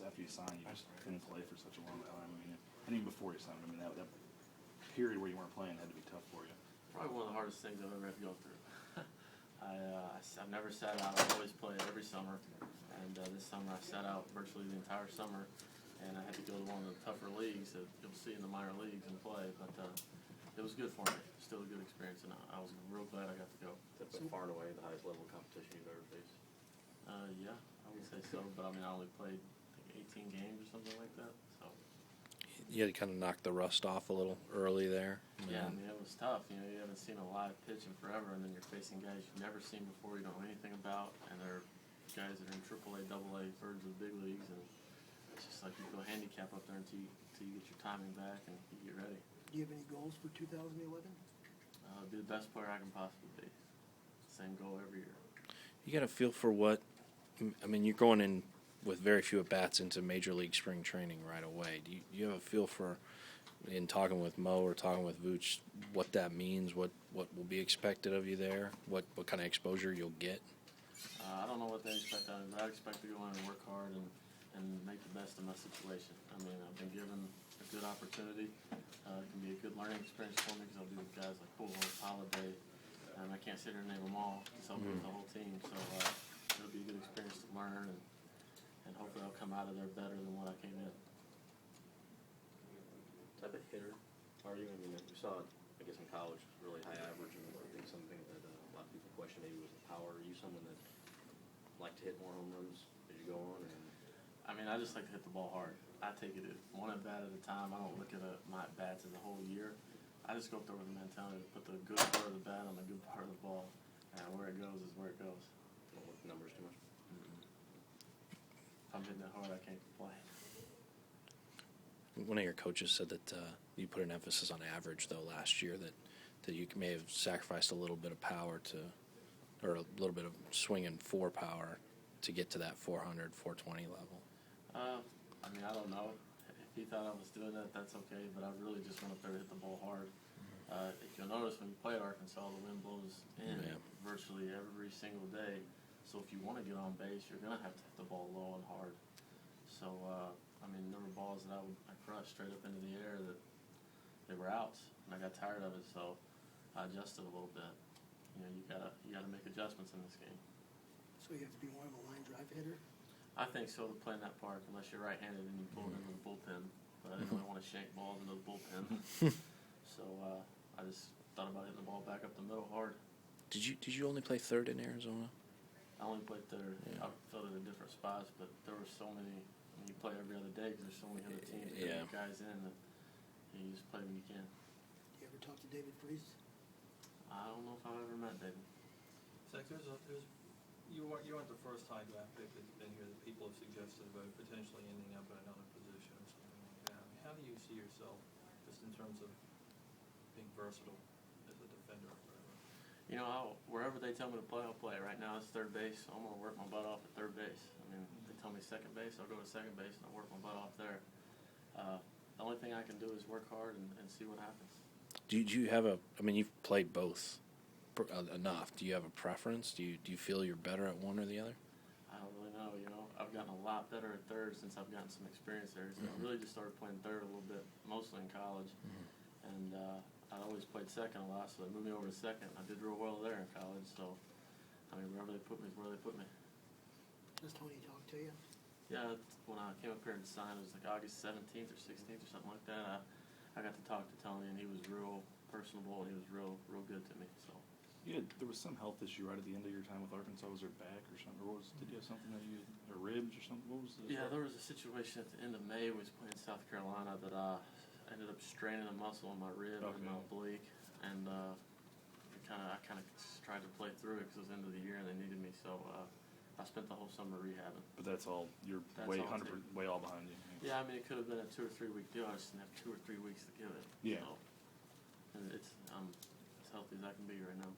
after you sign, you just couldn't play for such a long time. I mean, and even before you signed, I mean, that period where you weren't playing had to be tough for you. Probably one of the hardest things I've ever had to go through. I've never sat out. I've always played every summer, and this summer I sat out virtually the entire summer, and I had to go to one of the tougher leagues that you'll see in the minor leagues and play. But it was good for me. Still a good experience, and I was real glad I got to go. That's far and away the highest level of competition you've ever faced. Yeah, I would say so. But I mean, I only played I think 18 games or something like that. So. You had to kind of knock the rust off a little early there. Yeah, I mean, it was tough. You know, you haven't seen a live pitch in forever, and then you're facing guys you've never seen before, you don't know anything about, and they're guys that are in AAA, AA, thirds of the big leagues, and it's just like you go handicap up there until you get your timing back and you get ready. Do you have any goals for 2011? Be the best player I can possibly be. Same goal every year. You got a feel for what, I mean, you're going in with very few at-bats into Major League spring training right away. Do you have a feel for, in talking with Mo or talking with Vooch, what that means, what will be expected of you there, what kind of exposure you'll get? I don't know what they expect out of me, but I expect to go in and work hard and make the best of my situation. I mean, I've been given a good opportunity. It can be a good learning experience for me because I'll be with guys like Pujols, Holiday, and I can't sit here and name them all because I'll be with the whole team. So it'll be a good experience to learn, and hopefully I'll come out of there better than what I came in. Type of hitter are you? I mean, we saw, I guess, in college, really high average, and I think something that a lot of people question maybe was the power. Are you someone that like to hit more home runs as you go on? I mean, I just like to hit the ball hard. I take it one at bat at a time. I don't look at my at bats as a whole year. I just go up there with the mentality to put the good part of the bat on the good part of the ball, and where it goes is where it goes. Don't look at numbers too much. If I'm hitting it hard, I can't play. One of your coaches said that you put an emphasis on average, though, last year, that you may have sacrificed a little bit of power or a little bit of swinging for power to get to that 400, 420 level. I mean, I don't know. If he thought I was doing that, that's okay, but I really just went up there to hit the ball hard. If you'll notice, when you play at Arkansas, the wind blows in virtually every single day. So if you want to get on base, you're going to have to hit the ball low and hard. So, I mean, there were balls that I crushed straight up into the air that they were outs, and I got tired of it, so I adjusted a little bit. You know, you gotta make adjustments in this game. So you have to be more of a line drive hitter? I think so, to play in that park, unless you're right-handed and you pull it into the bullpen. But I didn't really want to shank balls into the bullpen. So I just thought about hitting the ball back up the middle hard. Did you only play third in Arizona? I only played third. Yeah. I filled it in different spots, but there were so many. I mean, you play every other day because there's so many other teams that get guys in that you just play when you can. You ever talk to David Freese? I don't know if I've ever met David. Zach, you aren't the first high draft pick that's been here that people have suggested about potentially ending up in another position or something like that. I mean, how do you see yourself just in terms of being versatile as a defender or whatever? You know, wherever they tell me to play, I'll play. Right now it's third base. So I'm going to work my butt off at third base. I mean, if they tell me second base, I'll go to second base and I'll work my butt off there. The only thing I can do is work hard and see what happens. Do you have I mean, you've played both enough. Do you have a preference? Do you feel you're better at one or the other? I don't really know. You know, I've gotten a lot better at third since I've gotten some experience there. So I really just started playing third a little bit, mostly in college. And I always played second a lot, so they moved me over to second. I did real well there in college. So, I mean, wherever they put me is where they put me. Does Tony talk to you? Yeah, when I came up here and signed, it was like August 17th or 16th or something like that. I got to talk to Tony, and he was real personable, and he was real good to me. So. There was some health issue right at the end of your time with Arkansas. Was there back or something? Or did you have something that or ribs or something? What was this? Yeah, there was a situation at the end of May. We was playing South Carolina that I ended up straining a muscle in my rib and my oblique, and I kind of tried to play through it because it was the end of the year and they needed me. So I spent the whole summer rehabbing. But that's all. You're way all behind you. Yeah, I mean, it could have been a 2 or 3 week deal. I just didn't have 2 or 3 weeks to give it. Yeah. So, and I'm as healthy as I can be right now.